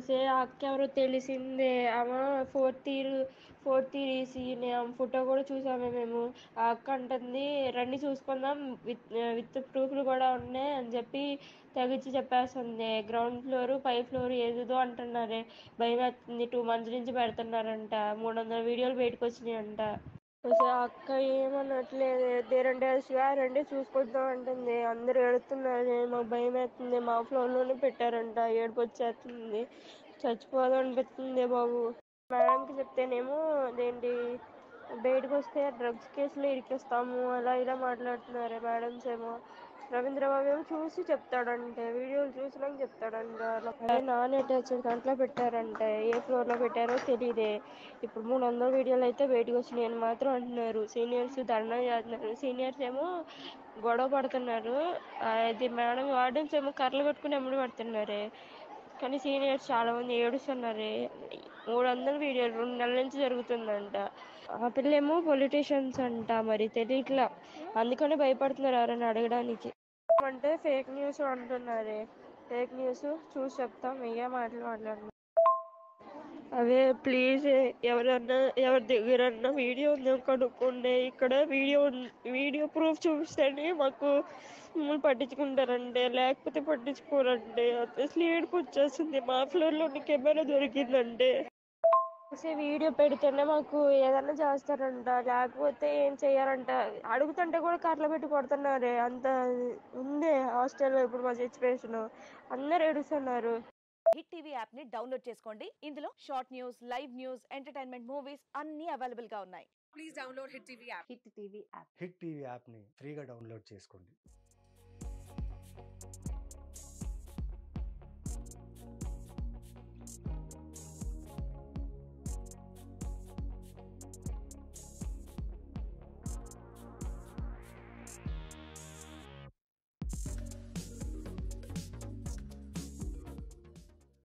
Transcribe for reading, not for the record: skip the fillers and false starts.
సే అక్క ఎవరో తెలిసిందే. ఆమె ఫోర్త్ ఇయర్ ఈసీనే. ఆమె ఫోటో కూడా చూసామే మేము. ఆ అక్క అంటుంది రండి చూసుకుందాం, విత్ ప్రూఫ్లు కూడా ఉన్నాయి అని చెప్పి తెగిచ్చి చెప్పేస్తుంది. గ్రౌండ్ ఫ్లోర్, పై ఫ్లోర్ ఏదేదో అంటున్నారే. భయం వేస్తుంది. 2 months నుంచి పెడుతున్నారంట. 300 వీడియోలు బయటకు వచ్చినాయంట. అసలు ఆ అక్క ఏమనట్లేదు. దేరంటే రండి చూసుకుంటాం అంటుంది. అందరు ఏడుతున్నారు. మాకు భయం వేస్తుంది. మా ఫ్లోర్ లోనే పెట్టారంట. ఏడుపు వచ్చేస్తుంది. చచ్చిపోదాం అనిపిస్తుంది బాబు. మేడంకి చెప్తేనేమో అదేంటి బయటకు వస్తే డ్రగ్స్ కేసులో ఇరికిస్తాము అలా ఇలా మాట్లాడుతున్నారు మేడమ్స్ ఏమో. రవీంద్ర బాబు ఏమో చూసి చెప్తాడంటే, వీడియోలు చూసినాక చెప్తాడంట. అదే నాన్ అటాచ్డ్ దాంట్లో పెట్టారంటే. ఏ ఫ్లోర్ లో పెట్టారో తెలియదే. ఇప్పుడు 300 వీడియోలు అయితే బయటకు వచ్చినాయి అని మాత్రం అంటున్నారు. సీనియర్స్ ధర్నా చేస్తున్నారు. సీనియర్స్ ఏమో గొడవ పడుతున్నారు. ఇది మేడం వార్డెన్స్ ఏమో కర్రలు పెట్టుకుని ఎమ్మడి పడుతున్నారే. కానీ సీనియర్స్ చాలా మంది ఏడుస్తున్నారే. 300 వీడియోలు 2 నెలల నుంచి జరుగుతుందంట. ఆ పిల్లేమో పొలిటీషియన్స్ అంట. మరి తెలియట్లా, అందుకనే భయపడుతున్నారు ఎవరైనా అడగడానికి. అంటే ఫేక్ న్యూస్ అంటున్నారే. ఫేక్ న్యూస్ చూసి చెప్తాం. ఏ మాటలు మాట్లాడుతున్నారు. అదే ప్లీజ్ ఎవరన్నా ఎవరి దగ్గరన్నా వీడియో ఉందేమో కనుక్కోండి. ఇక్కడ వీడియో ప్రూఫ్ చూపిస్తేనే మాకు మమ్మల్ని పట్టించుకుంటారంటే, లేకపోతే పట్టించుకోరంటే. అసలు ఏడుపు వచ్చేస్తుంది. మా ఫ్లోర్ లో కెమెరా దొరికిందంటే వీడియో పెడితేనే మాకు ఏదన్నా చేస్తారంట, లేకపోతే ఏం చెయ్యారంట. అడుగుతుంటే కూడా కర్రలు పెట్టి కొడుతున్నారే. అంత ఉంది హాస్టల్లో ఇప్పుడు మా సిచ్యువేషన్. అందరు ఏడుస్తున్నారు. హిట్ టీవీ యాప్ ని డౌన్లోడ్ చేసుకోండి. ఇందులో short news, live news, entertainment movies అన్ని అవైలబుల్ గా ఉన్నాయి. Please download hit TV app. Hit TV యాప్ని ఫ్రీగా డౌన్లోడ్ చేసుకోండి.